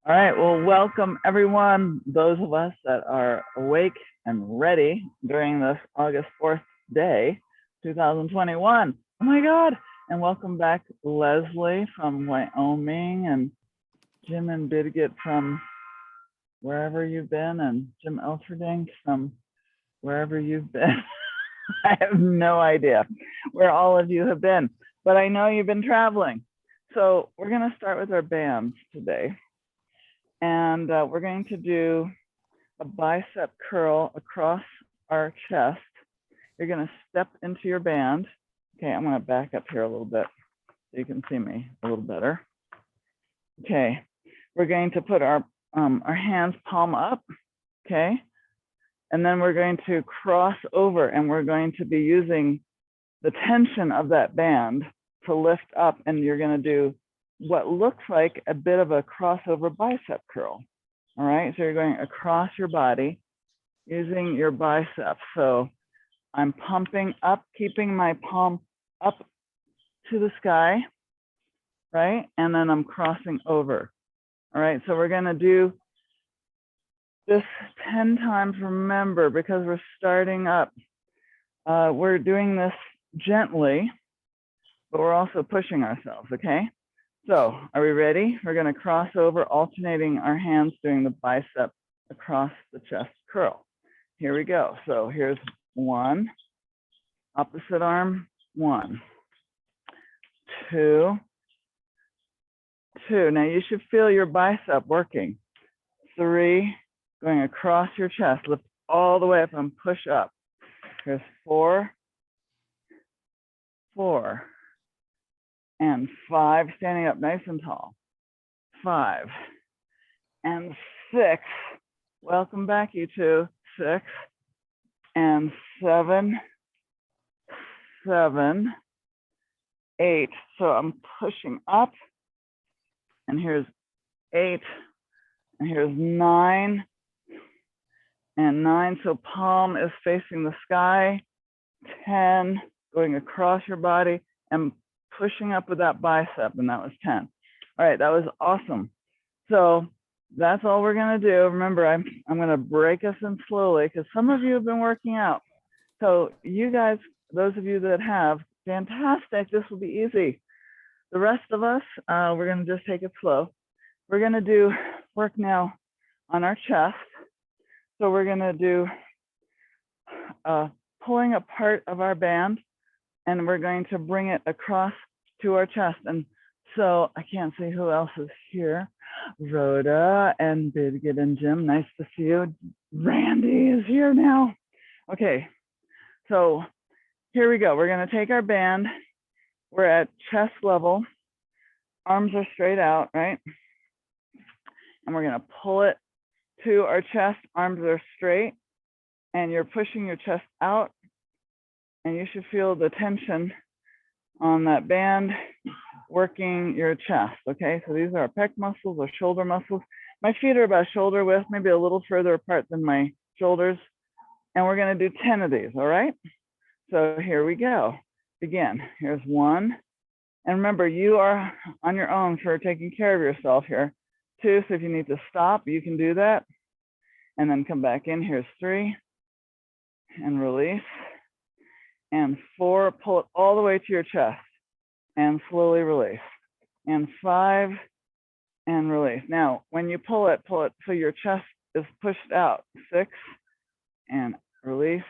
All right, well, welcome everyone, those of us that are awake and ready during this August 4th day, 2021. Oh my God. And welcome back, Leslie from Wyoming, and Jim and Birgit from wherever you've been, and Jim Elferdink from wherever you've been. I have no idea where all of you have been, but I know you've been traveling. So we're going to start with our bands today. And we're going to do a bicep curl across our chest. You're going to step into your band. Okay, I'm going to back up here a little bit so you can see me a little better. Okay, we're going to put our hands palm up, okay? And then we're going to cross over, and we're going to be using the tension of that band to lift up, and you're going to do what looks like a bit of a crossover bicep curl. All right, so you're going across your body using your biceps. So I'm pumping up, keeping my palm up to the sky, right? And then I'm crossing over. All right, so we're gonna do this 10 times, remember, because we're starting up. We're doing this gently, but we're also pushing ourselves, okay? So are we ready? We're going to cross over, alternating our hands, doing the bicep across the chest curl. Here we go. So here's one, opposite arm, 1, 2, 2. Now you should feel your bicep working. 3, going across your chest, lift all the way up and push up. Here's 4, 4. And 5, standing up nice and tall. 5 and 6. Welcome back, you two. 6 and 7, 7, 8. So I'm pushing up, and here's 8, and here's 9, and 9. So palm is facing the sky. 10, going across your body and pushing up with that bicep, and that was 10. All right, that was awesome. So that's all we're gonna do. Remember, I'm gonna break us in slowly because some of you have been working out. So you guys, those of you that have, fantastic, this will be easy. The rest of us, we're gonna just take it slow. We're gonna do work now on our chest. So we're gonna do pulling a part of our band, and we're going to bring it across to our chest. And so I can't see who else is here. Rhoda and Birgit and Jim, nice to see you. Randy is here now. Okay, so here we go. We're gonna take our band. We're at chest level. Arms are straight out, right? And we're gonna pull it to our chest. Arms are straight, and you're pushing your chest out, and you should feel the tension on that band working your chest. Okay, so these are our pec muscles or shoulder muscles. My feet are about shoulder width, maybe a little further apart than my shoulders. And we're going to do 10 of these. All right, so here we go. Begin. Here's 1. And remember, you are on your own for taking care of yourself here. 2, so if you need to stop, you can do that. And then come back in. Here's 3. And release. And 4, pull it all the way to your chest and slowly release. And 5, and release. Now, when you pull it so your chest is pushed out. 6, and release.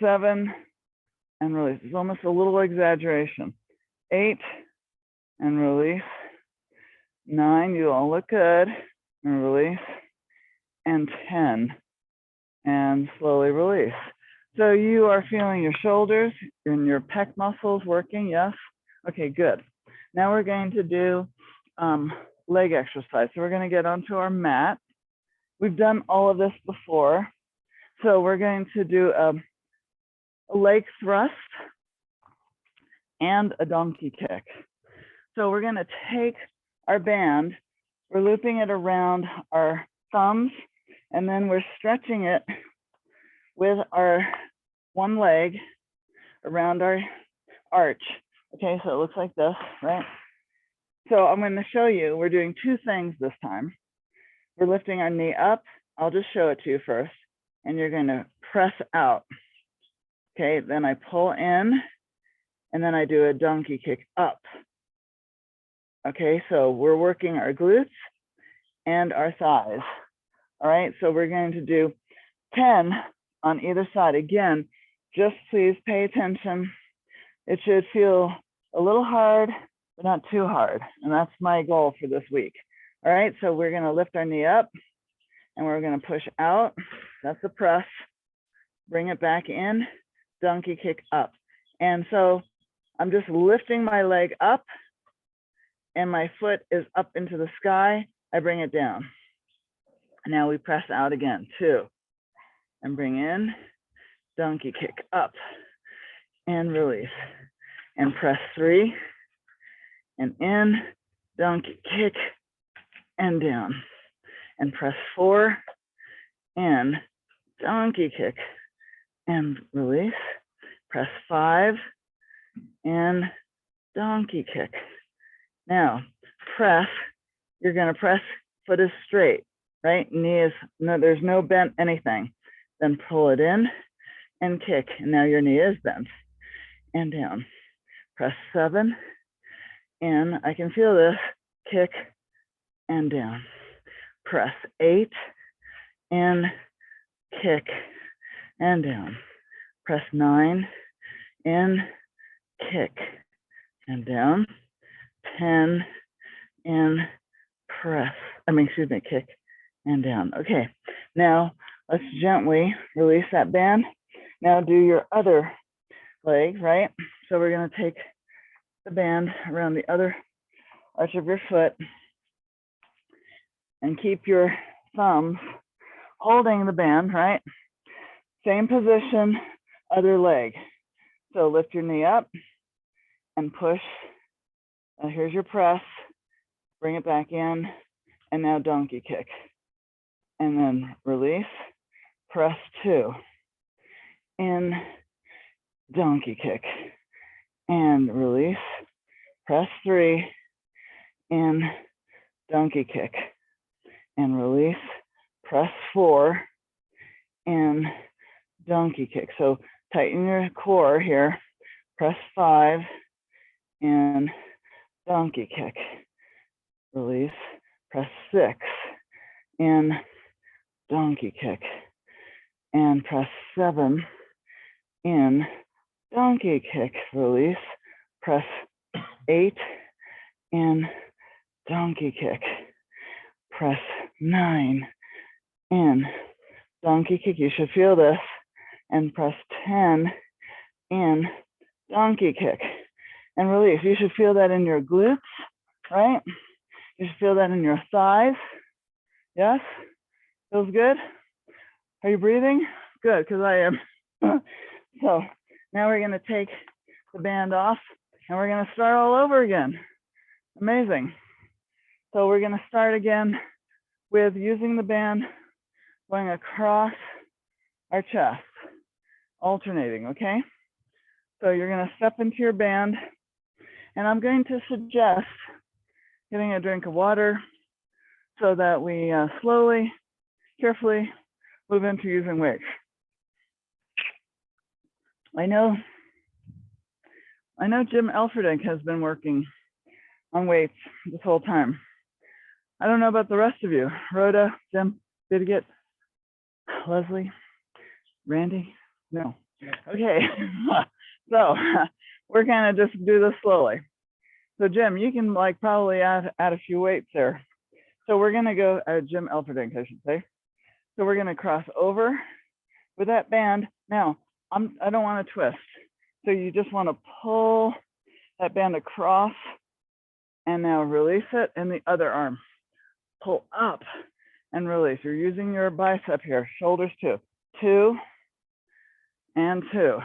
7, and release. It's almost a little exaggeration. 8, and release. 9, you all look good, and release. And 10, and slowly release. So you are feeling your shoulders and your pec muscles working, yes? Okay, good. Now we're going to do leg exercise. So we're going to get onto our mat. We've done all of this before. So we're going to do a leg thrust and a donkey kick. So we're going to take our band, we're looping it around our thumbs, and then we're stretching it with our one leg around our arch. Okay, so it looks like this, right? So I'm going to show you, we're doing two things this time. We're lifting our knee up. I'll just show it to you first. And you're going to press out. Okay, then I pull in, and then I do a donkey kick up. Okay, so we're working our glutes and our thighs. All right, so we're going to do 10 on either side. Again, just please pay attention. It should feel a little hard, but not too hard. And that's my goal for this week. All right, so we're going to lift our knee up and we're going to push out. That's the press. Bring it back in, donkey kick up. And so I'm just lifting my leg up and my foot is up into the sky. I bring it down. Now we press out again, 2, and bring in, donkey kick up and release, and press 3 and in, donkey kick and down, and press 4 and donkey kick and release, press 5 and donkey kick. Now press, you're going to press, foot is straight, right? Knee is, no, there's no bent anything. Then pull it in and kick, and now your knee is bent and down. Press 7 in, I can feel this, kick and down. Press 8 in, kick and down. Press 9 in, kick and down. 10 in, press, kick and down. Okay, now let's gently release that band. Now do your other leg, right? So we're going to take the band around the other arch of your foot and keep your thumbs holding the band, right? Same position, other leg. So lift your knee up and push. Here's your press. Bring it back in, and now donkey kick. And then release, press 2, in, donkey kick, and release, press 3, in, donkey kick, and release, press 4, in, donkey kick. So tighten your core here, press 5, in, donkey kick, release, press 6, in, donkey kick, and press 7, in, donkey kick, release, press 8, in, donkey kick, press 9, in, donkey kick, you should feel this, and press 10, in, donkey kick, and release. You should feel that in your glutes, right? You should feel that in your thighs. Yes? Feels good? Are you breathing? Good, because I am. So now we're going to take the band off and we're going to start all over again. Amazing. So we're going to start again with using the band going across our chest, alternating, okay? So you're going to step into your band, and I'm going to suggest getting a drink of water so that we slowly, carefully move into using weights. I know Jim Elferdink has been working on weights this whole time. I don't know about the rest of you. Rhoda, Jim, Birgit, Leslie, Randy? No. Okay. So we're gonna just do this slowly. So Jim, you can like probably add a few weights there. So we're gonna go, Jim Elferdink, I should say. So we're gonna cross over with that band. Now, I don't wanna twist. So you just wanna pull that band across and now release it in the other arm. Pull up and release. You're using your bicep here, shoulders 2. 2 and 2.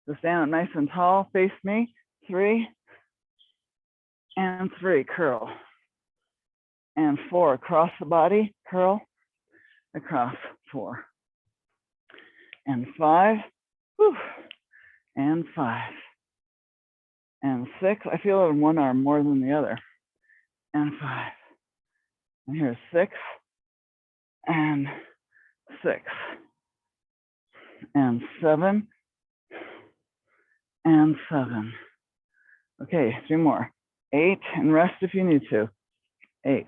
So stand up nice and tall, face me. 3 and 3, curl. And 4, across the body, curl, across, 4. And 5, whew, and 5. And 6, I feel it in one arm more than the other. and 5. And here's 6 and 6 and 7 and 7. Okay, 3 more. 8 and rest if you need to. 8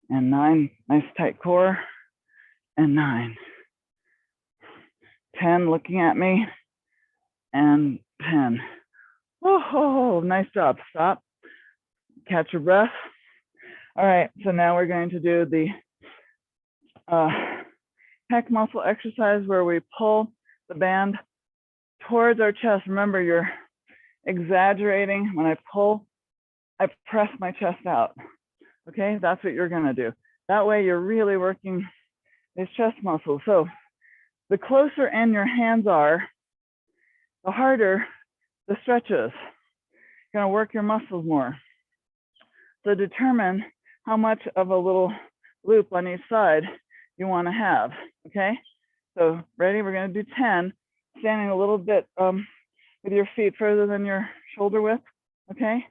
and 9, nice tight core, and 9. 10 looking at me, and 10. Whoa, nice job. Stop. Catch your breath. All right, so now we're going to do the pec muscle exercise where we pull the band towards our chest. Remember, you're exaggerating. When I pull, I press my chest out. Okay, that's what you're gonna do. That way you're really working these chest muscles. So the closer in your hands are, the harder the stretch is. You're gonna work your muscles more. So determine how much of a little loop on each side you wanna have, okay? So ready, we're gonna do 10, standing a little bit with your feet further than your shoulder width, okay?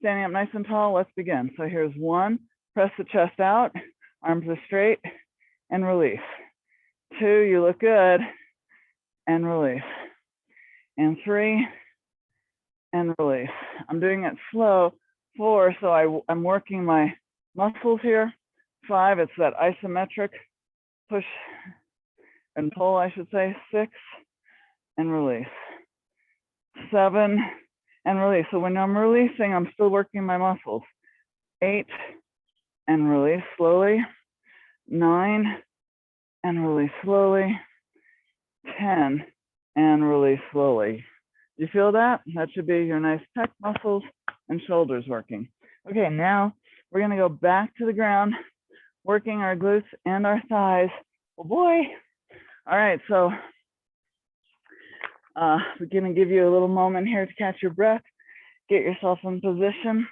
Standing up nice and tall, let's begin. So here's 1, press the chest out, arms are straight, and release. 2, you look good, and release. And 3, and release. I'm doing it slow. 4, so I'm working my muscles here. 5, it's that isometric push and pull, I should say. 6, and release. 7, and release. So when I'm releasing, I'm still working my muscles. 8, and release slowly. 9, and release slowly. 10, and release slowly. Do you feel that? That should be your nice pec muscles and shoulders working. Okay, now we're gonna go back to the ground, working our glutes and our thighs. Oh boy. All right, so we're gonna give you a little moment here to catch your breath, get yourself in position.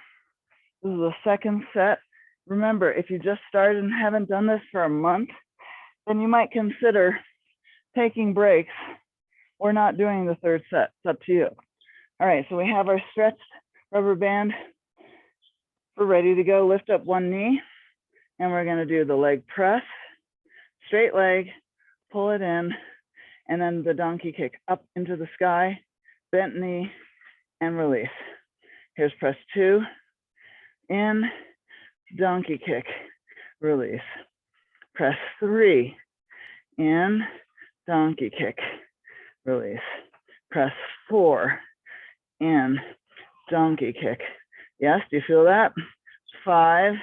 This is the second set. Remember, if you just started and haven't done this for a month, then you might consider taking breaks or not doing the third set. It's up to you. All right, so we have our stretched rubber band. We're ready to go. Lift up one knee, and we're gonna do the leg press, straight leg, pull it in, and then the donkey kick up into the sky, bent knee, and release. Here's press 2, in, donkey kick, release. Press 3, in, donkey kick, release. Press 4, in, donkey kick. Yes, do you feel that? 5,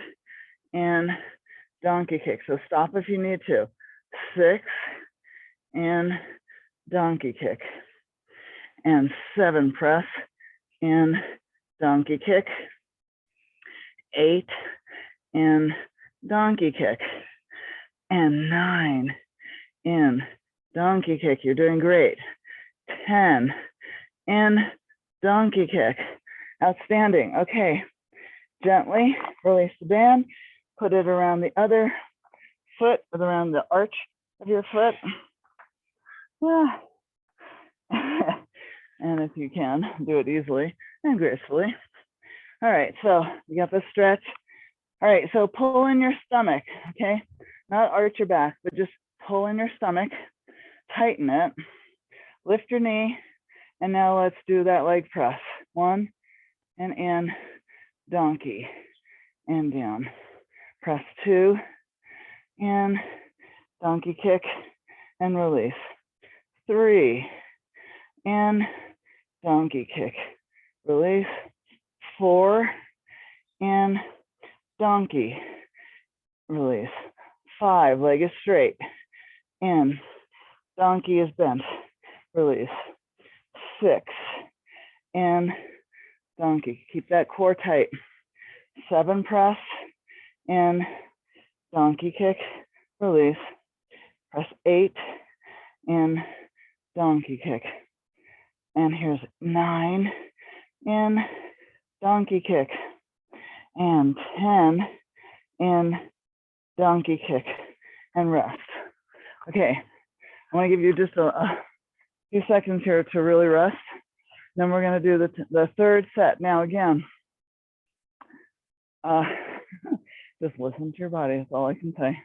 in, donkey kick. So stop if you need to. 6, in, donkey kick. And 7, press, in, donkey kick. 8, in, donkey kick. And 9, in, donkey kick. You're doing great. 10, in, donkey kick. Outstanding. Okay, gently release the band, put it around the other foot, around the arch of your foot. And if you can, do it easily and gracefully. All right, so you got the stretch. All right, so pull in your stomach, okay? Not arch your back, but just pull in your stomach, tighten it, lift your knee, and now let's do that leg press. 1, and in, donkey, and down. Press 2, in, donkey kick, and release. 3, in, donkey kick, release. 4, in, donkey, release. 5, leg is straight, in, donkey is bent, release. 6, in, donkey, keep that core tight. 7, press, in, donkey kick, release. Press 8, in, donkey kick. And here's 9, in, donkey kick. And 10, in, donkey kick, and rest. Okay, I want to give you just a few seconds here to really rest. Then we're going to do the third set. Now again, Uh, just listen to your body. That's all I can say.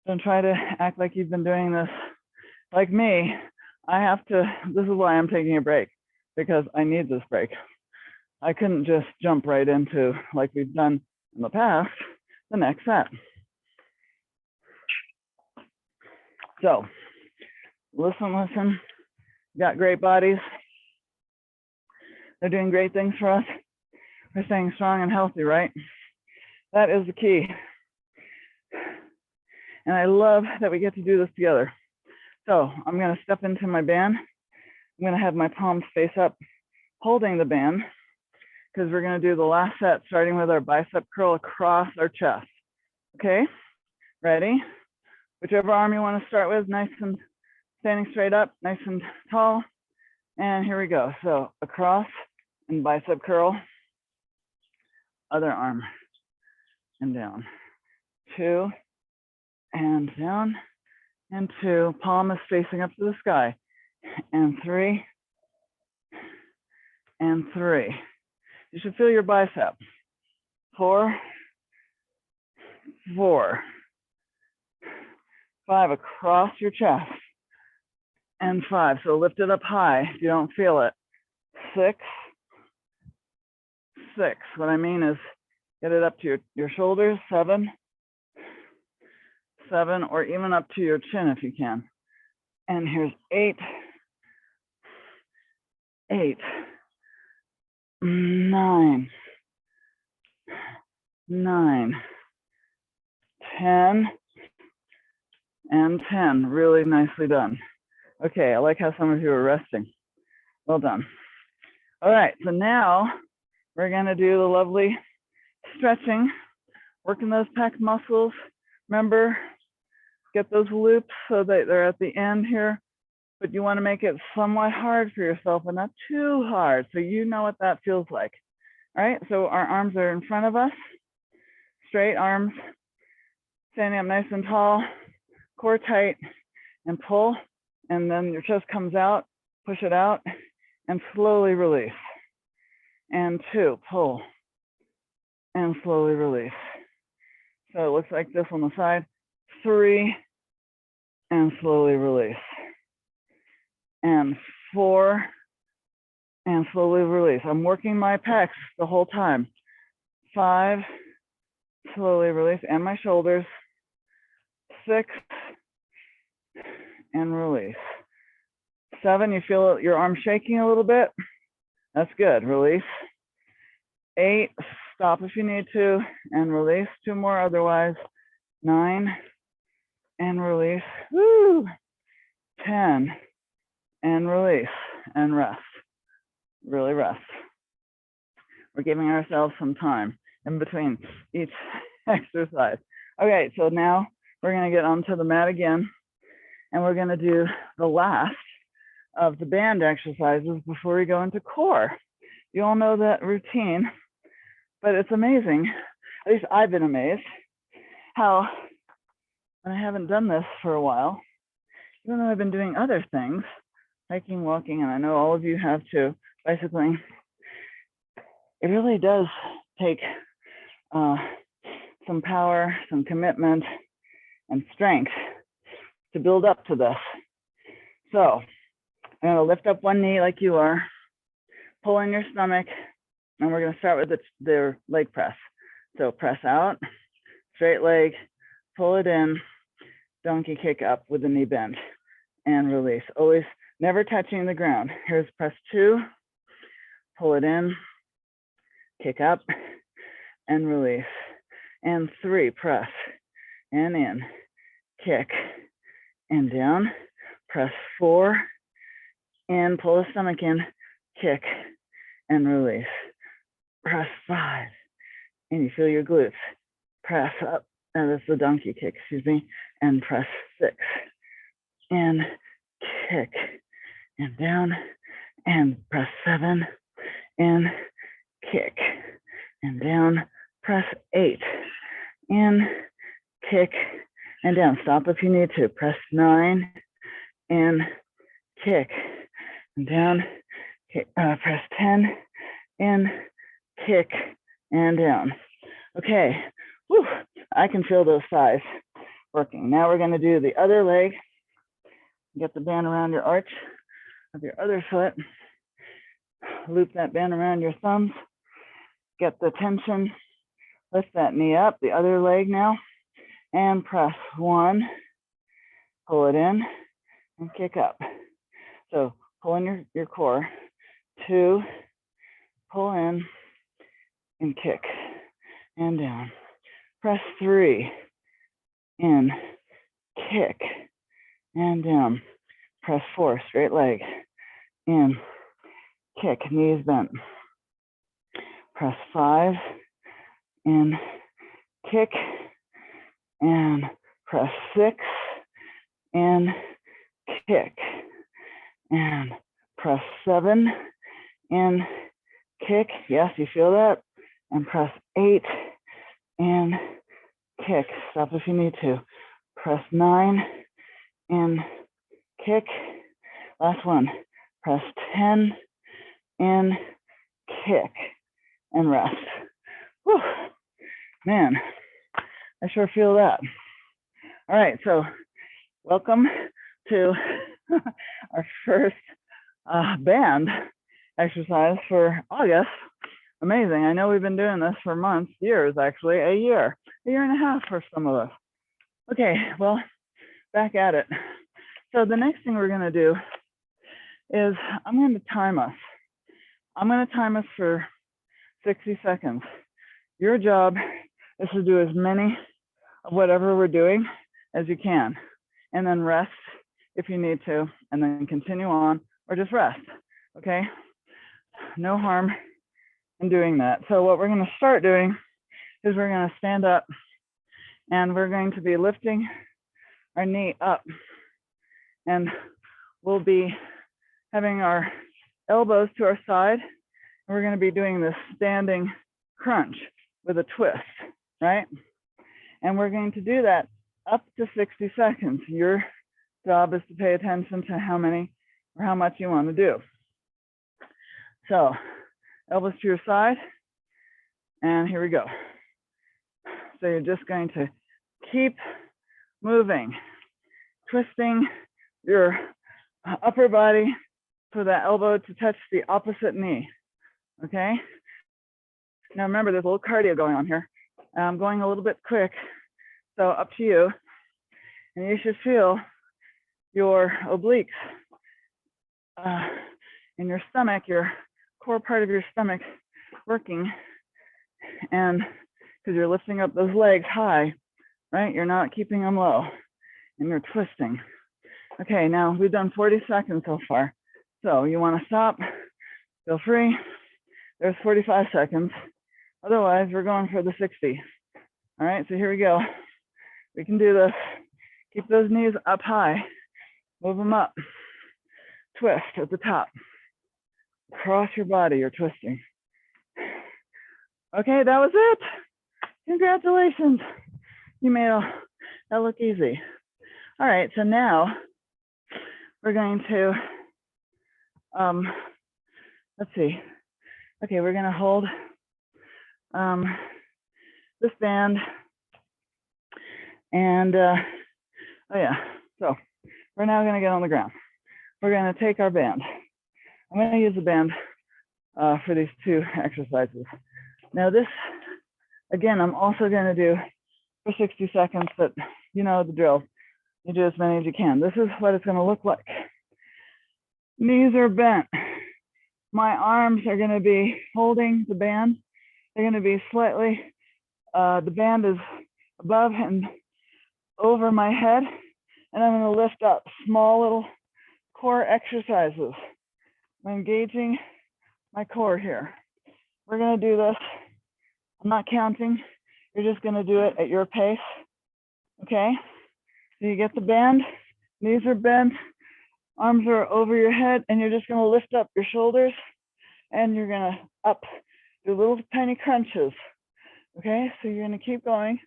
Don't try to act like you've been doing this. Like me, I have to, this is why I'm taking a break, because I need this break. I couldn't just jump right into, like we've done in the past, the next set. So listen, got great bodies. They're doing great things for us. We're staying strong and healthy, right? That is the key. And I love that we get to do this together. So I'm gonna step into my band. I'm gonna have my palms face up, holding the band, because we're gonna do the last set, starting with our bicep curl across our chest. Okay, ready? Whichever arm you wanna start with, nice and standing straight up, nice and tall. And here we go. So across and bicep curl, other arm and down. 2 and down, and 2. Palm is facing up to the sky. And 3 and 3. You should feel your bicep. 4, 4, 5 across your chest, and 5. So lift it up high if you don't feel it. 6, 6. What I mean is get it up to your shoulders. 7, 7, or even up to your chin if you can. And here's 8, 8, 9, 9, 10, and 10. Really nicely done. Okay, I like how some of you are resting. Well done. All right, so now we're gonna do the lovely stretching, working those pec muscles. Remember, get those loops so that they're at the end here, but you wanna make it somewhat hard for yourself, but not too hard, so you know what that feels like. All right, so our arms are in front of us, straight arms, standing up nice and tall, core tight, and pull, and then your chest comes out, push it out, and slowly release. And 2, pull, and slowly release. So it looks like this on the side. 3, and slowly release. And 4, and slowly release. I'm working my pecs the whole time. 5, slowly release, and my shoulders. 6, and release. 7, you feel your arm shaking a little bit. That's good, release. 8, stop if you need to, and release. 2 more otherwise. 9, and release. Woo! 10, and release, and rest. Really rest. We're giving ourselves some time in between each exercise. Okay, so now we're gonna get onto the mat again, and we're gonna do the last of the band exercises before we go into core. You all know that routine, but it's amazing, at least I've been amazed, how when I haven't done this for a while, even though I've been doing other things, hiking, walking, and I know all of you have too, bicycling, it really does take some power, some commitment, and strength to build up to this. So I'm gonna lift up one knee like you are, pull in your stomach, and we're gonna start with the leg press. So press out, straight leg, pull it in, donkey kick up with the knee bend, and release. Always never touching the ground. Here's press 2, pull it in, kick up, and release. And 3, press, and in, kick, and down. Press 4, in, pull the stomach in, kick, and release. Press 5, and you feel your glutes. Press up, and that's the donkey kick, excuse me, and press 6, and kick, and down, and press 7, and kick, and down, press 8, and kick, and down. Stop if you need to. Press 9, and kick, and down, kick, press 10, and kick, and down. Okay, whew, I can feel those thighs working. Now we're gonna do the other leg. Get the band around your arch of your other foot. Loop that band around your thumbs. Get the tension. Lift that knee up, the other leg now, and press 1, pull it in, and kick up. So pull in your core, 2, pull in, and kick, and down. Press 3, in, kick, and down. Press 4, straight leg, in, kick, knees bent. Press 5, in, kick, and press 6, in, kick, and press 7, in, kick. Yes, you feel that? And press 8, and kick. Stop if you need to. Press 9, and kick. Last one. Press 10, and kick, and rest. Whew. Man, I sure feel that. All right, so welcome to our first band exercise for August. Amazing. I know we've been doing this for months, years actually, a year and a half for some of us. Okay, well, back at it. So the next thing we're going to do is I'm going to time us. I'm going to time us for 60 seconds. Your job is to do as many of whatever we're doing as you can, and then rest if you need to, and then continue on, or just rest, okay? No harm in doing that. So what we're gonna start doing is we're gonna stand up, and we're going to be lifting our knee up, and we'll be having our elbows to our side, and we're gonna be doing this standing crunch with a twist, right? And we're going to do that up to 60 seconds. Your job is to pay attention to how many or how much you want to do. So elbows to your side, and here we go. So you're just going to keep moving, twisting your upper body for that elbow to touch the opposite knee, okay? Now remember, there's a little cardio going on here. I'm going a little bit quick, so up to you. And you should feel your obliques in your stomach, your core part of your stomach working, and because you're lifting up those legs high, right? You're not keeping them low, and you're twisting. Okay, now we've done 40 seconds so far. So you want to stop, feel free. There's 45 seconds. Otherwise, we're going for the 60. All right, so here we go. We can do this. Keep those knees up high. Move them up. Twist at the top. Across your body, you're twisting. Okay, that was it. Congratulations. You made that look easy. All right, so now we're going to, let's see. Okay, we're gonna hold this band, and oh yeah, so we're now gonna get on the ground. We're gonna take our band. I'm gonna use the band for these two exercises. Now this, again, I'm also gonna do for 60 seconds, but you know the drill. You do as many as you can. This is what it's gonna look like. Knees are bent. My arms are gonna be holding the band. They're gonna be slightly, the band is above and over my head, and I'm gonna lift up small little core exercises. I'm engaging my core here. We're gonna do this. I'm not counting. You're just gonna do it at your pace, okay? So you get the band, knees are bent, arms are over your head, and you're just gonna lift up your shoulders, and you're gonna up, do little tiny crunches, okay? So you're gonna keep going.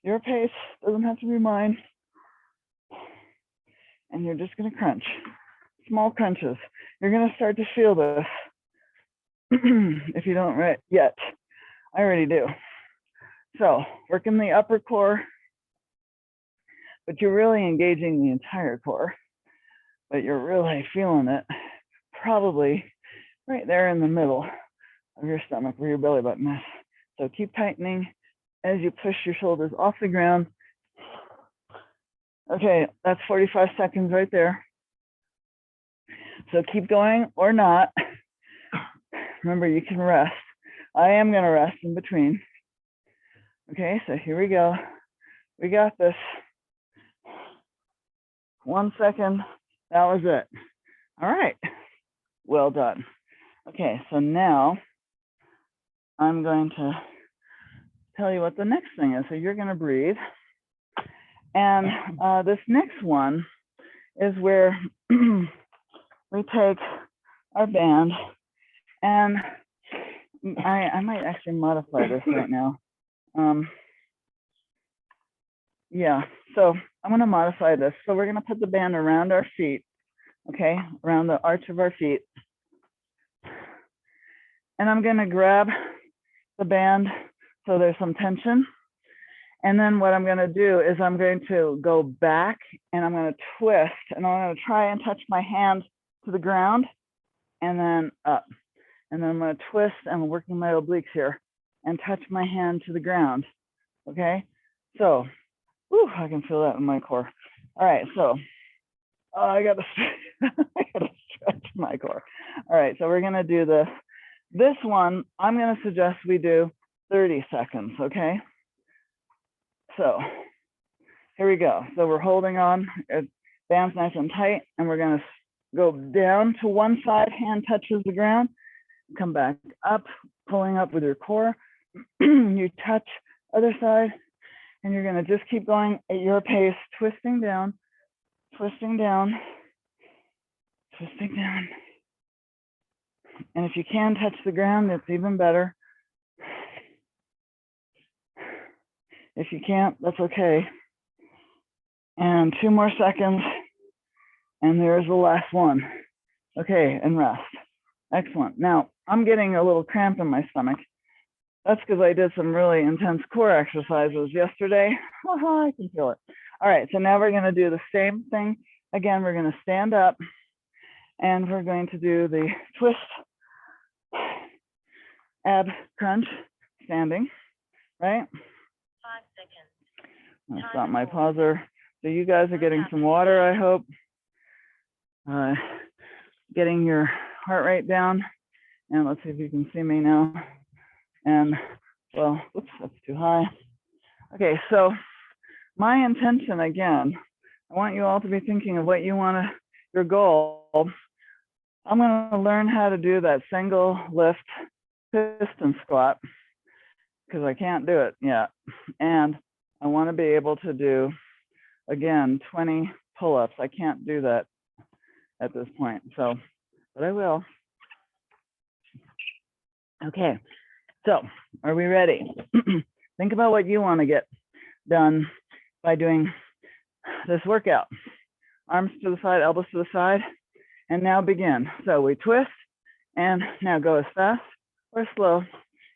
Your pace doesn't have to be mine. And you're just gonna crunch, small crunches. You're gonna start to feel this if you don't yet. I already do. So working the upper core, but you're really engaging the entire core, but you're really feeling it probably right there in the middle of your stomach where your belly button is. So keep tightening as you push your shoulders off the ground. Okay, that's 45 seconds right there. So keep going or not. Remember, you can rest. I am going to rest in between. Okay, so here we go. We got this. 1 second. That was it. All right. Well done. Okay, so now I'm going to tell you what the next thing is. So you're going to breathe. And this next one is where we take our band, and I might actually modify this right now. Yeah, so I'm going to modify this. So we're going to put the band around our feet, okay, around the arch of our feet. And I'm going to grab the band so there's some tension. And then what I'm going to do is I'm going to go back and I'm going to twist, and I'm going to try and touch my hand to the ground and then up. And then I'm going to twist and working my obliques here and touch my hand to the ground. Okay, so whew, I can feel that in my core. All right, so I got to stretch my core. All right, so we're going to do this. This one, I'm going to suggest we do 30 seconds, okay? So here we go. So we're holding on, band's nice and tight, and we're going to go down to one side, hand touches the ground, come back up, pulling up with your core. You touch other side, and you're going to just keep going at your pace, twisting down, twisting down, twisting down. And if you can touch the ground, it's even better. If you can't, that's okay. And 2 more seconds, and there's the last one. Okay, and rest. Excellent. Now, I'm getting a little cramp in my stomach. That's because I did some really intense core exercises yesterday. I can feel it. All right, so now we're going to do the same thing. Again, we're going to stand up, and we're going to do the twist, ab crunch, standing, right? 5 seconds. I'll stop my pauser. So you guys are getting some water, I hope. Getting your heart rate down. And let's see if you can see me now. And well, oops, that's too high. Okay, so my intention again, I want you all to be thinking of what you want to, your goal. I'm going to learn how to do that single lift piston squat because I can't do it yet. And I want to be able to do, again, 20 pull-ups. I can't do that at this point, so, but I will. Okay, so are we ready? Think about what you want to get done by doing this workout. Arms to the side, elbows to the side, and now begin. So we twist, and now go as fast or slow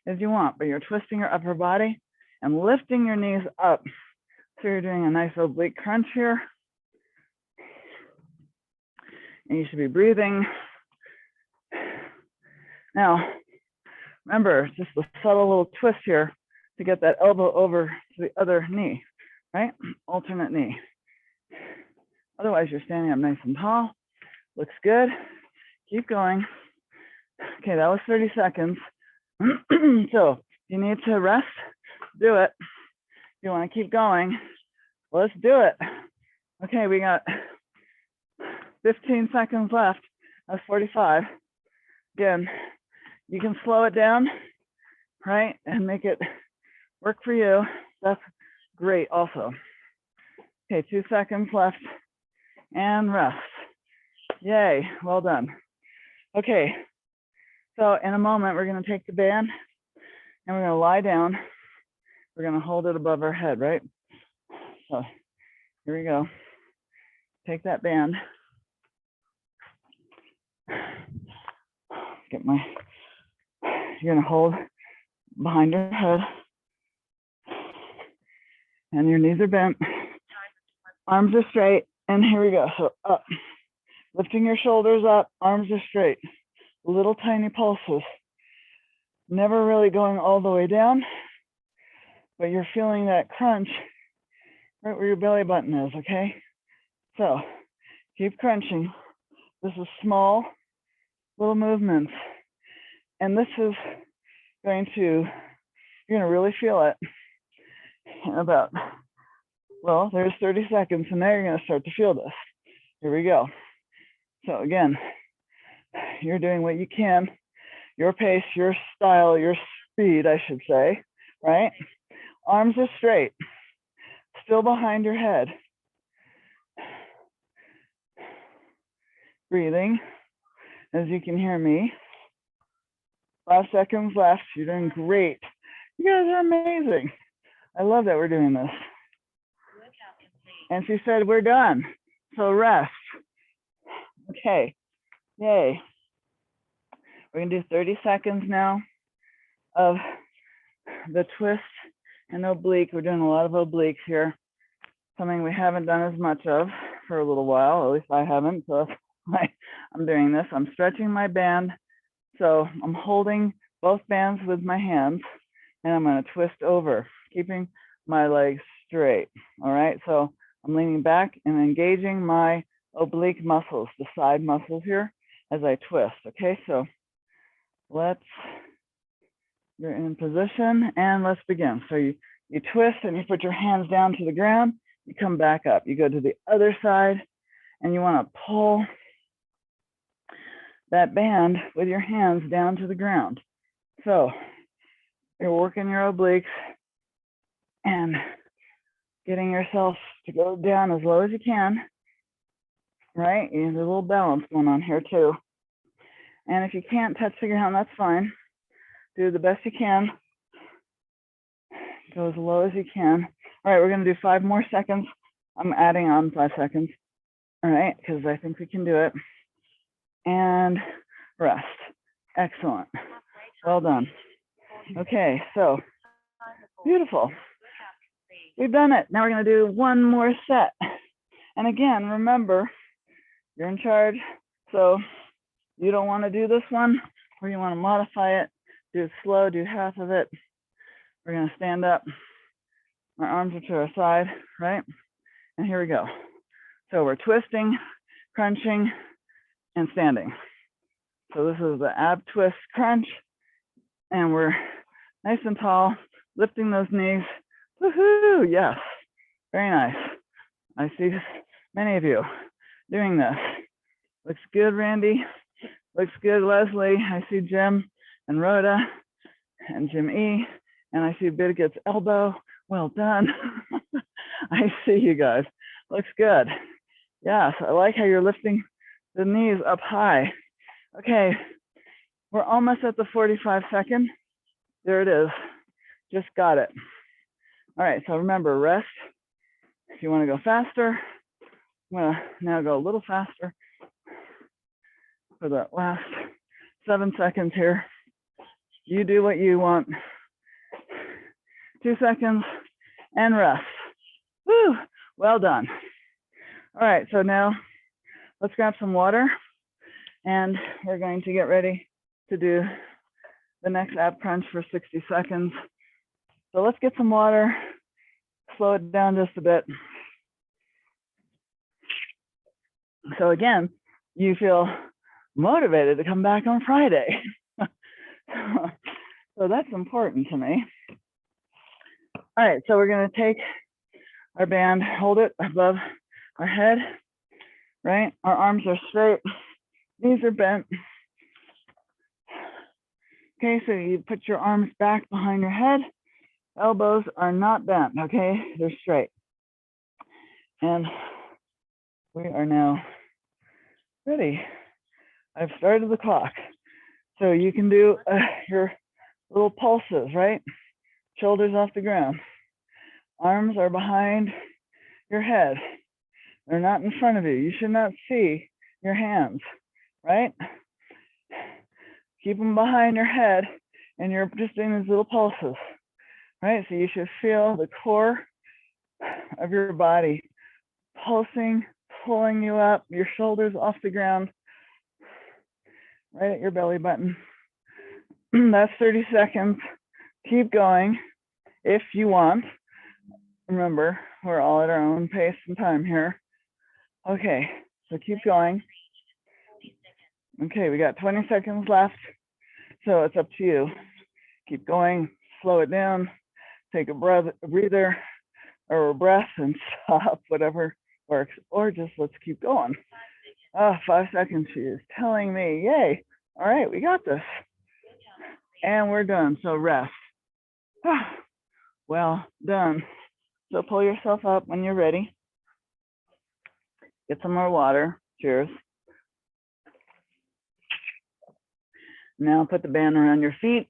as you want, but you're twisting your upper body and lifting your knees up. So you're doing a nice oblique crunch here. And you should be breathing. Now, remember, just a subtle little twist here to get that elbow over to the other knee, right? Alternate knee. Otherwise, you're standing up nice and tall. Looks good. Keep going. Okay, that was 30 seconds. So you need to rest, do it. If you want to keep going, let's do it. Okay, we got 15 seconds left. That's 45. Again, you can slow it down, right? And make it work for you. That's great also. Okay, 2 seconds left and rest. Yay, well done. Okay, so in a moment, we're gonna take the band and we're gonna lie down. We're gonna hold it above our head, right? So here we go. Take that band. Get my, you're gonna hold behind your head. And your knees are bent. Arms are straight. And here we go. So up. Lifting your shoulders up. Arms are straight. Little tiny pulses. Never really going all the way down, but you're feeling that crunch right where your belly button is, okay? So keep crunching. This is small little movements. And this is going to, you're gonna really feel it in about, well, there's 30 seconds and now you're gonna start to feel this. Here we go. So again, you're doing what you can, your pace, your style, your speed, I should say, right? Arms are straight, still behind your head. Breathing, as you can hear me. 5 seconds left. You're doing great. You guys are amazing. I love that we're doing this. And she said, we're done. So rest. Okay. Yay. We're going to do 30 seconds now of the twist and oblique. We're doing a lot of obliques here. Something we haven't done as much of for a little while. At least I haven't. So that's why I'm doing this. I'm stretching my band. So I'm holding both bands with my hands and I'm going to twist over, keeping my legs straight. All right. So I'm leaning back and engaging my oblique muscles, the side muscles here as I twist. Okay. So you're in position and let's begin. So you twist and you put your hands down to the ground. You come back up. You go to the other side and you want to pull that band with your hands down to the ground. So you're working your obliques and getting yourself to go down as low as you can, right? There's a little balance going on here too. And if you can't touch the ground, that's fine. Do the best you can. Go as low as you can. All right, we're gonna do 5 more seconds. I'm adding on 5 seconds, all right, because I think we can do it. And rest. Excellent. Well done. Okay, so beautiful. We've done it. Now we're going to do one more set. And again, remember, you're in charge. So you don't want to do this one or you want to modify it, do it slow, do half of it. We're going to stand up. Our arms are to our side, right? And here we go. So we're twisting, crunching, and standing. So this is the ab twist crunch, and we're nice and tall, lifting those knees. Woohoo! Yes, very nice. I see many of you doing this. Looks good, Randy. Looks good, Leslie. I see Jim and Rhoda and Jim E. And I see Birgit's elbow. Well done. I see you guys. Looks good. Yes, I like how you're lifting the knees up high. Okay, we're almost at the 45 second. There it is. Just got it. All right, so remember, rest. If you want to go faster, I'm going to now go a little faster for the last 7 seconds here. You do what you want. 2 seconds and rest. Woo, well done. All right, so now let's grab some water and we're going to get ready to do the next ab crunch for 60 seconds. So let's get some water, slow it down just a bit. So again, you feel motivated to come back on Friday. So that's important to me. All right, so we're gonna take our band, hold it above our head, right? Our arms are straight, knees are bent. Okay, so you put your arms back behind your head. Elbows are not bent, okay? They're straight. And we are now ready. I've started the clock. So you can do your little pulses, right? Shoulders off the ground. Arms are behind your head. They're not in front of you. You should not see your hands, right? Keep them behind your head and you're just doing these little pulses, right? So you should feel the core of your body, pulsing, pulling you up, your shoulders off the ground, right at your belly button. That's 30 seconds. Keep going if you want. Remember, we're all at our own pace and time here. Okay, so keep going. Okay, we got 20 seconds left. So it's up to you. Keep going, slow it down, take a breather or a breath and stop, whatever works, or just let's keep going. 5 seconds, she is telling me, yay. All right, we got this. And we're done, so rest. Well done. So pull yourself up when you're ready. Get some more water, cheers. Now put the band around your feet,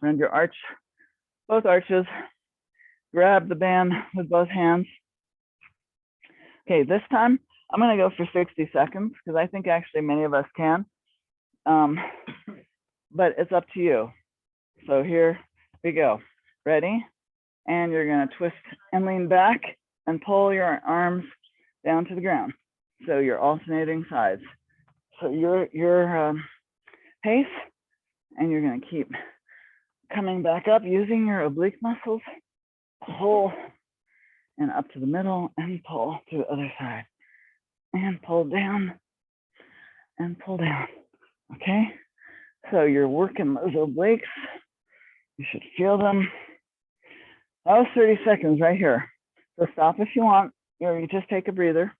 around your arch, both arches. Grab the band with both hands. Okay, this time I'm gonna go for 60 seconds because I think actually many of us can, but it's up to you. So here we go. Ready? And you're gonna twist and lean back and pull your arms down to the ground. So you're alternating sides. So your pace, and you're gonna keep coming back up using your oblique muscles. Pull and up to the middle and pull to the other side. And pull down and pull down, okay? So you're working those obliques. You should feel them. That was 30 seconds right here. So stop if you want, or you just take a breather,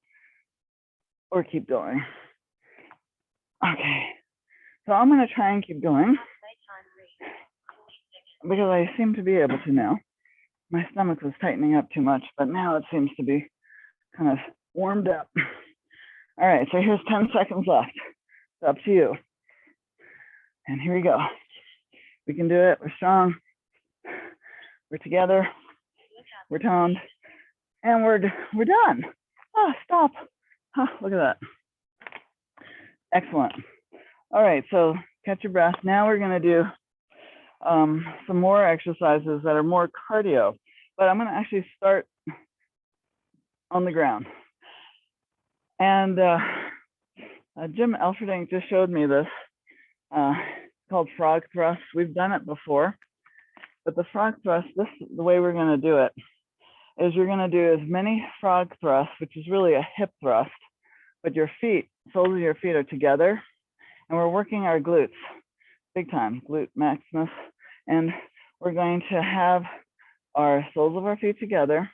or keep going. Okay, so I'm gonna try and keep going because I seem to be able to now. My stomach was tightening up too much, but now it seems to be kind of warmed up. All right, so here's 10 seconds left. It's up to you. And here we go. We can do it, we're strong. We're together, we're toned, and we're done. Oh, stop. Oh, look at that. Excellent. All right, so catch your breath. Now we're gonna do some more exercises that are more cardio, but I'm gonna actually start on the ground. And Jim Elferding just showed me this called frog thrust. We've done it before, but the frog thrust, the way we're gonna do it is you're gonna do as many frog thrusts, which is really a hip thrust, but your feet, soles of your feet are together, and we're working our glutes, big time, glute maximus, and we're going to have our soles of our feet together,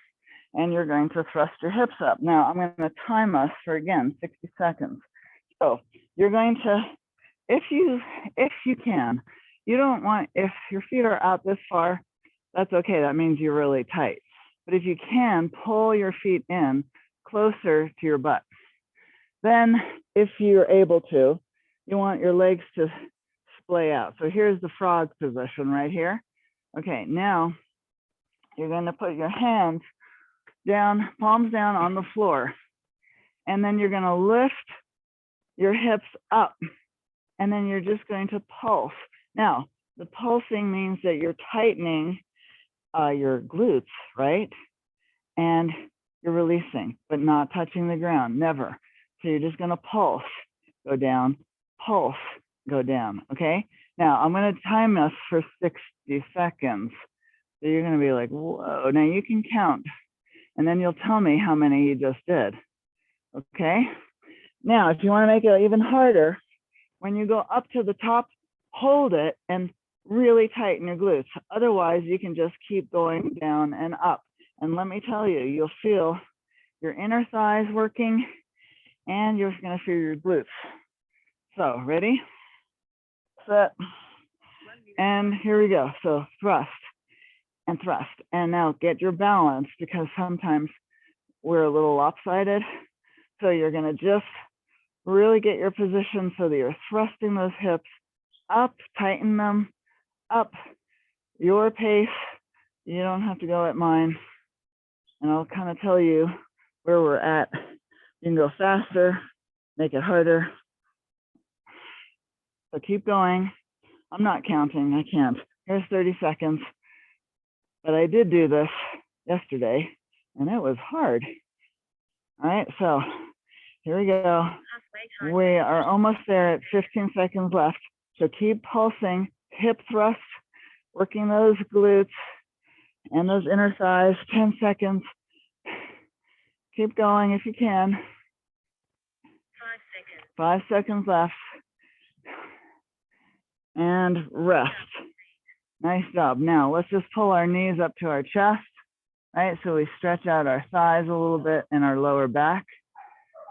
and you're going to thrust your hips up. Now, I'm going to time us for, again, 60 seconds. So you're going to, if you can, you don't want, if your feet are out this far, that's okay. That means you're really tight. But if you can, pull your feet in closer to your butt. Then, if you're able to, you want your legs to splay out. So here's the frog position right here. Okay, now you're going to put your hands down, palms down on the floor. And then you're going to lift your hips up. And then you're just going to pulse. Now, the pulsing means that you're tightening your glutes, right? And you're releasing, but not touching the ground, never. So you're just going to pulse, go down, pulse, go down, okay? Now, I'm going to time us for 60 seconds. So you're going to be like, whoa. Now you can count, and then you'll tell me how many you just did, okay? Now, if you want to make it even harder, when you go up to the top, hold it and really tighten your glutes. Otherwise, you can just keep going down and up. And let me tell you, you'll feel your inner thighs working, and you're going to feel your glutes. So, ready, set, and here we go. So thrust and thrust. And now get your balance, because sometimes we're a little lopsided. So you're going to just really get your position so that you're thrusting those hips up, tighten them up, your pace. You don't have to go at mine. And I'll kind of tell you where we're at. You can go faster, make it harder. So keep going. I'm not counting, I can't. Here's 30 seconds. But I did do this yesterday, and it was hard. All right, so here we go. We are almost there at 15 seconds left. So keep pulsing, hip thrust, working those glutes and those inner thighs, 10 seconds. Keep going if you can. 5 seconds left. And rest. Nice job. Now let's just pull our knees up to our chest, right? So we stretch out our thighs a little bit and our lower back.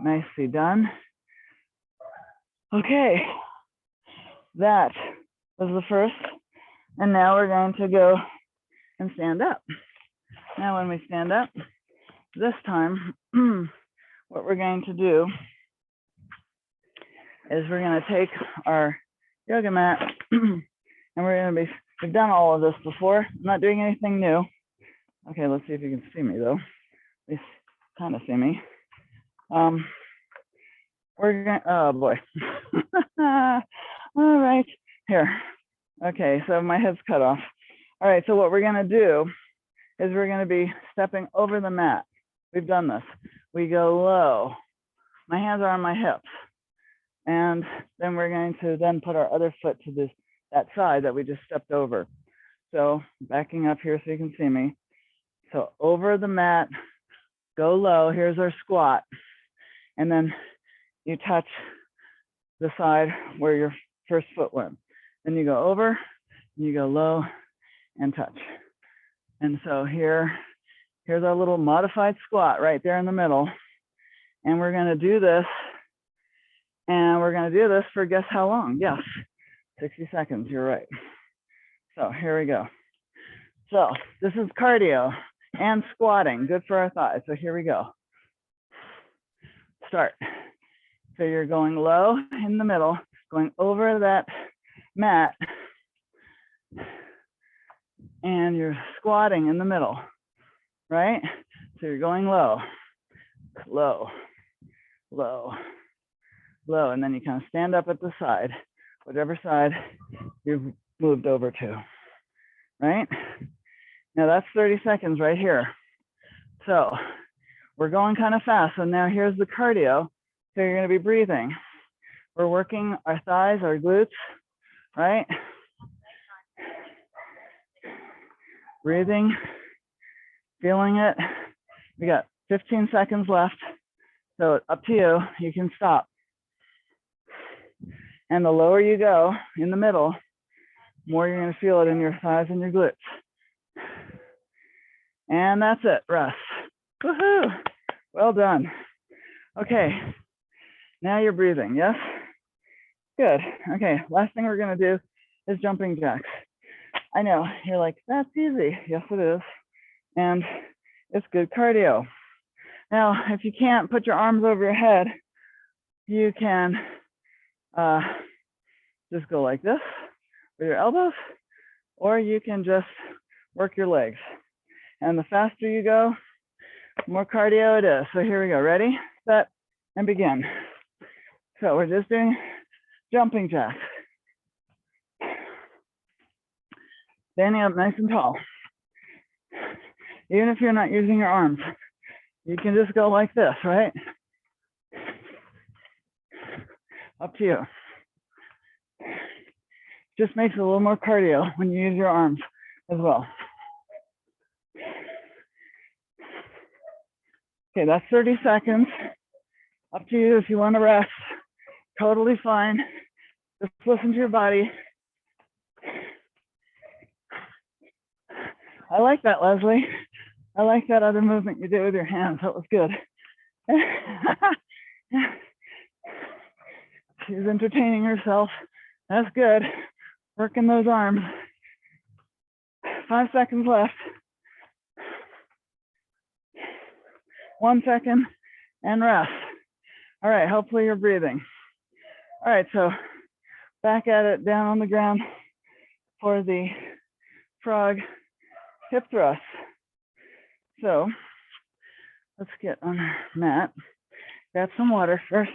Nicely done. Okay, that was the first. And now we're going to go and stand up. Now when we stand up, this time, what we're going to do is we're going to take our yoga mat and we're going to be, we've done all of this before. I'm not doing anything new. Okay, let's see if you can see me though. At least kind of see me. We're going, oh boy. All right, here. Okay, so my head's cut off. All right, so what we're gonna do is we're gonna be stepping over the mat. We've done this. We go low. My hands are on my hips. And then we're going to then put our other foot to this, that side that we just stepped over. So backing up here so you can see me. So over the mat, go low, here's our squat. And then you touch the side where your first foot went. Then you go over, you go low and touch. And so here's our little modified squat right there in the middle. And we're gonna do this, and we're gonna do this for guess how long? Yes, 60 seconds, you're right. So here we go. So this is cardio and squatting, good for our thighs. So here we go. Start. So you're going low in the middle, going over that mat, and you're squatting in the middle, right? So you're going low, low, low, low, and then you kind of stand up at the side, whatever side you've moved over to, right? Now that's 30 seconds right here. So we're going kind of fast. So now here's the cardio. So you're going to be breathing. We're working our thighs, our glutes, right? Breathing, feeling it. We got 15 seconds left. So up to you, you can stop. And the lower you go in the middle, more you're going to feel it in your thighs and your glutes. And that's it, rest. Woohoo, well done. Okay, now you're breathing, yes? Good, okay, last thing we're gonna do is jumping jacks. I know, you're like, that's easy. Yes, it is. And it's good cardio. Now, if you can't put your arms over your head, you can just go like this with your elbows, or you can just work your legs. And the faster you go, the more cardio it is. So here we go, ready, set, and begin. So we're just doing jumping jacks. Standing up nice and tall. Even if you're not using your arms, you can just go like this, right? Up to you. Just makes it a little more cardio when you use your arms as well. Okay, that's 30 seconds. Up to you if you want to rest. Totally fine. Just listen to your body. I like that, Leslie. I like that other movement you did with your hands. That was good. She's entertaining herself. That's good. Working those arms. 5 seconds left. 1 second and rest. All right, hopefully you're breathing. All right, so back at it, down on the ground for the frog hip thrust. So let's get on our mat. Grab some water first.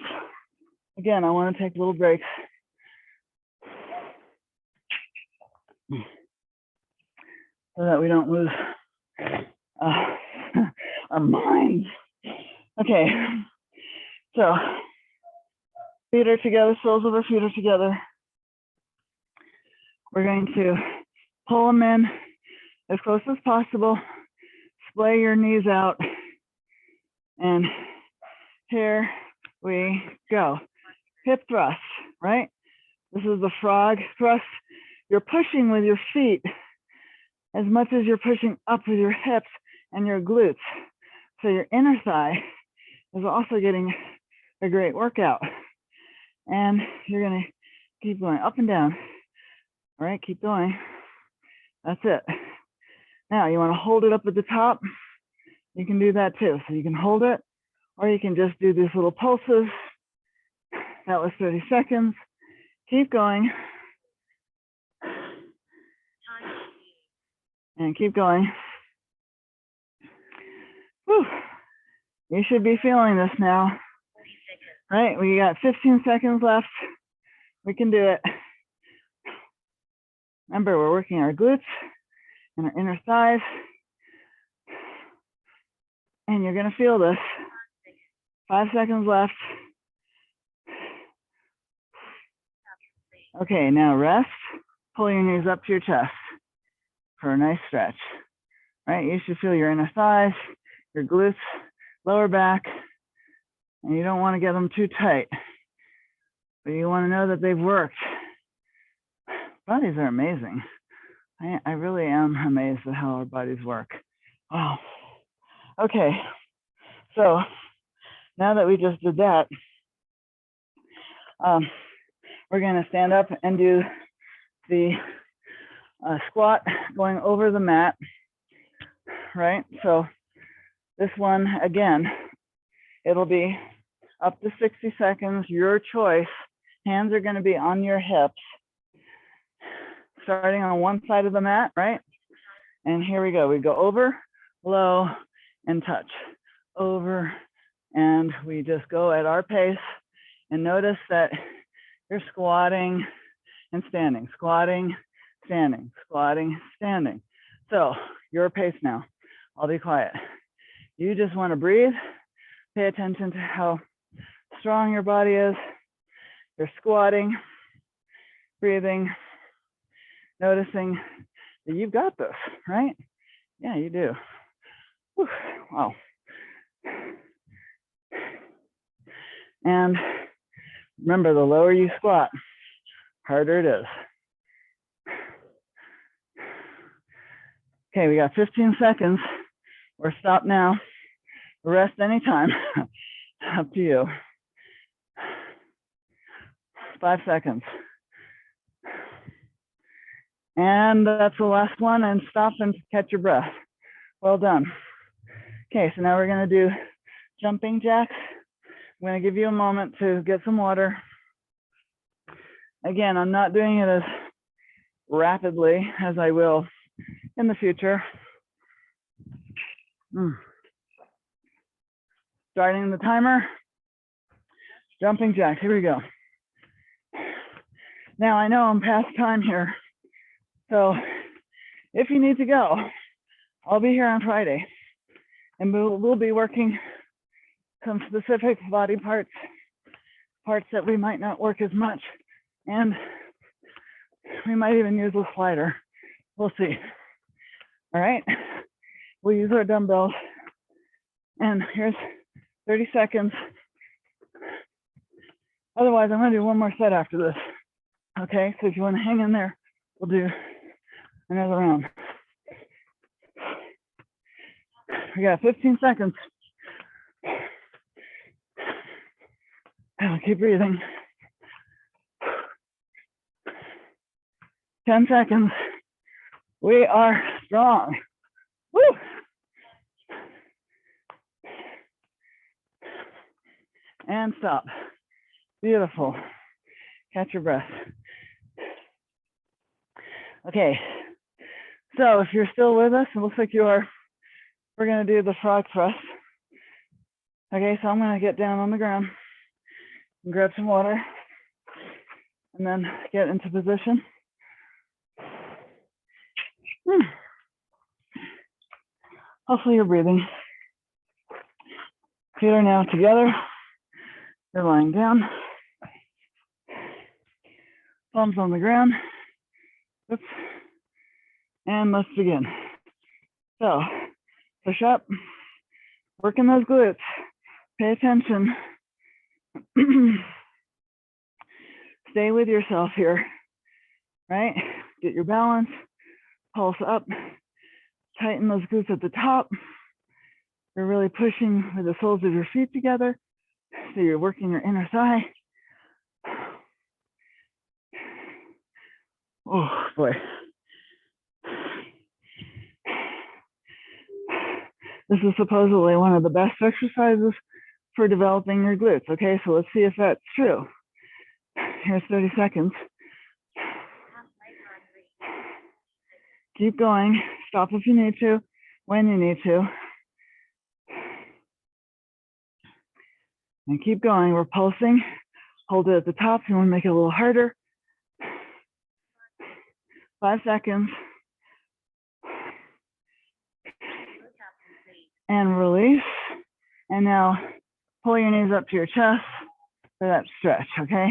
Again, I want to take little breaks. So that we don't lose our minds. Okay, so feet are together, soles of our feet are together. We're going to pull them in as close as possible, splay your knees out, and here we go. Hip thrust, right? This is the frog thrust. You're pushing with your feet as much as you're pushing up with your hips and your glutes. So your inner thigh is also getting a great workout. And you're gonna keep going up and down. All right, keep going. That's it. Now you wanna hold it up at the top. You can do that too. So you can hold it, or you can just do these little pulses. That was 30 seconds. Keep going. And keep going. Whew. You should be feeling this now. Right, we got 15 seconds left. We can do it. Remember, we're working our glutes and our inner thighs. And you're gonna feel this. 5 seconds left. Okay, now rest. Pull your knees up to your chest for a nice stretch. Right, you should feel your inner thighs, your glutes, lower back, and you don't want to get them too tight, but you want to know that they've worked. Bodies are amazing. I really am amazed at how our bodies work. Wow. Okay, so now that we just did that, we're going to stand up and do the squat going over the mat, right? So this one, again, it'll be up to 60 seconds, your choice. Hands are going to be on your hips, starting on one side of the mat, right? And here we go. We go over, low, and touch. Over, and we just go at our pace. And notice that you're squatting and standing, squatting, standing, squatting, standing. So your pace now. I'll be quiet. You just want to breathe. Pay attention to how strong your body is. You're squatting, breathing, noticing that you've got this, right? Yeah, you do. Whew, wow. And remember, the lower you squat, harder it is. Okay, we got 15 seconds. Or stop now. Rest anytime. Up to you. 5 seconds. And that's the last one, and stop and catch your breath. Well done. Okay, so now we're gonna do jumping jacks. I'm gonna give you a moment to get some water. Again, I'm not doing it as rapidly as I will in the future. Starting the timer. Jumping jacks, here we go. Now I know I'm past time here, so if you need to go, I'll be here on Friday, and we'll be working some specific body parts that we might not work as much, and we might even use a slider. We'll see. All right, we'll use our dumbbells, and here's 30 seconds. Otherwise, I'm gonna do one more set after this. Okay, so if you wanna hang in there, we'll do another round. We got 15 seconds. Keep breathing. 10 seconds. We are strong. Woo! And stop. Beautiful. Catch your breath. Okay. So if you're still with us, it looks like you are, we're going to do the frog thrust. Okay, so I'm going to get down on the ground and grab some water and then get into position. Hopefully you're breathing. Feet are now together. You're lying down. Palms on the ground. Oops. And let's begin. So, push up, working those glutes. Pay attention. Stay with yourself here, right? Get your balance, pulse up, tighten those glutes at the top. You're really pushing with the soles of your feet together. So you're working your inner thigh. Oh boy. This is supposedly one of the best exercises for developing your glutes. Okay, so let's see if that's true. Here's 30 seconds. Keep going. Stop if you need to, when you need to. And keep going. We're pulsing. Hold it at the top. You want to make it a little harder. 5 seconds. And release. And now pull your knees up to your chest for that stretch, okay?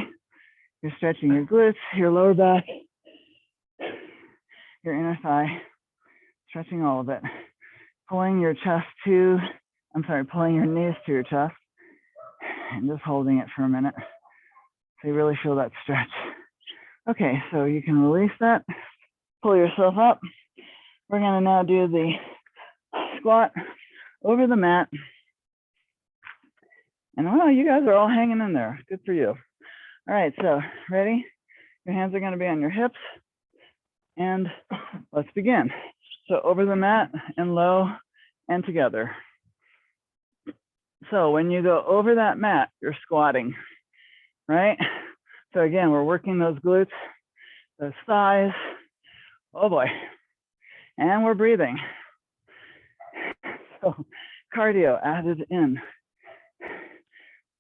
You're stretching your glutes, your lower back, your inner thigh, stretching all of it. Pulling your chest to, pulling your knees to your chest and just holding it for a minute. So you really feel that stretch. Okay, so you can release that, pull yourself up. We're gonna now do the squat over the mat. And wow, you guys are all hanging in there. Good for you. All right, so ready? Your hands are gonna be on your hips. And let's begin. So over the mat and low and together. So when you go over that mat, you're squatting, right? So again, we're working those glutes, those thighs. Oh boy. And we're breathing. So cardio added in.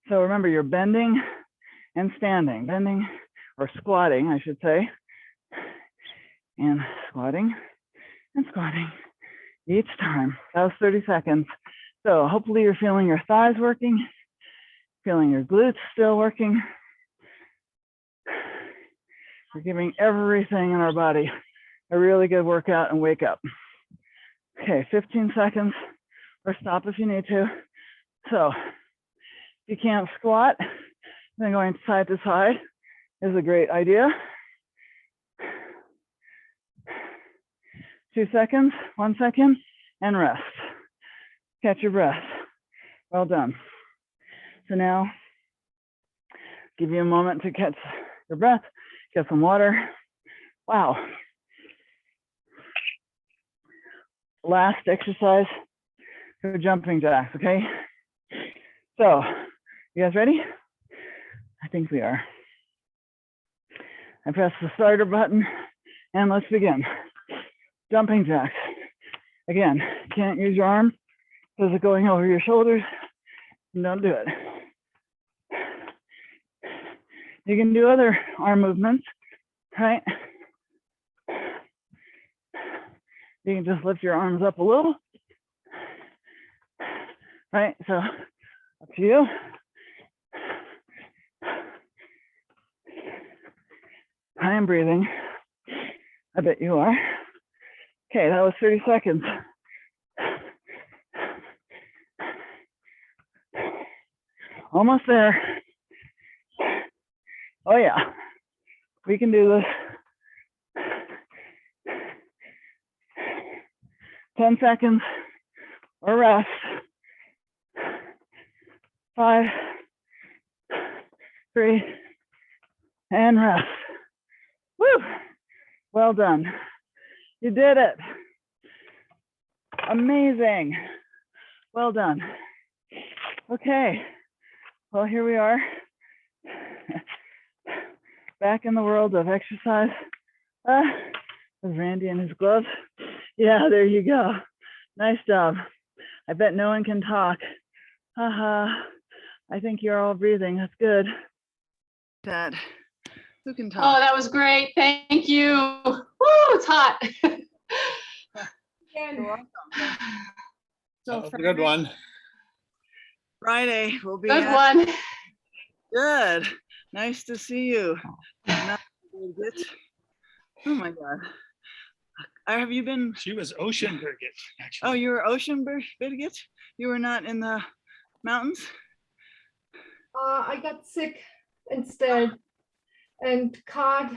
So remember, you're bending and standing, bending or squatting, I should say, and squatting and squatting each time. That was 30 seconds. So hopefully you're feeling your thighs working, feeling your glutes still working. We're giving everything in our body a really good workout and wake up. Okay, 15 seconds, or stop if you need to. So if you can't squat, then going side to side is a great idea. 2 seconds, 1 second, and rest. Catch your breath. Well done. So now, give you a moment to catch your breath, get some water. Wow. Last exercise for jumping jacks, okay? So, you guys ready? I think we are. I press the starter button and let's begin. Jumping jacks. Again, can't use your arm because it's going over your shoulders. Don't do it. You can do other arm movements, right? You can just lift your arms up a little, right? So up to you. I am breathing. I bet you are. Okay, that was 30 seconds. Almost there. Oh yeah, we can do this. 10 seconds or rest. 5, 3, and rest. Woo! Well done. You did it. Amazing. Well done. Okay. Well, here we are. Back in the world of exercise. With Randy and his gloves. Yeah, there you go. Nice job. I bet no one can talk. Haha. I think you're all breathing. That's good. Dad, who can talk? Oh, that was great. Thank you. Woo, it's hot. You're welcome. That was a good one. Friday will be Good one. good. Nice to see you. Now, Birgit. Oh my God. Have you been? She was Ocean Birgit, actually. Oh, you were Ocean Birgit? You were not in the mountains? I got sick instead and caught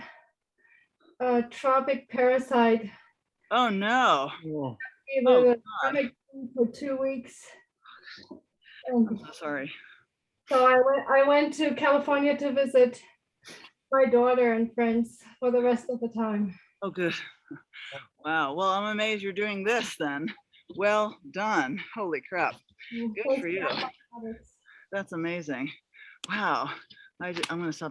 a tropic parasite. Oh no. Oh, We Oh, were God. quarantined for 2 weeks. And I'm so sorry. so I went to California to visit my daughter and friends for the rest of the time. Oh, good. Wow. Well, I'm amazed you're doing this then. Well done. Holy crap. Good Thanks for you. Alex. That's amazing. Wow. I'm going to stop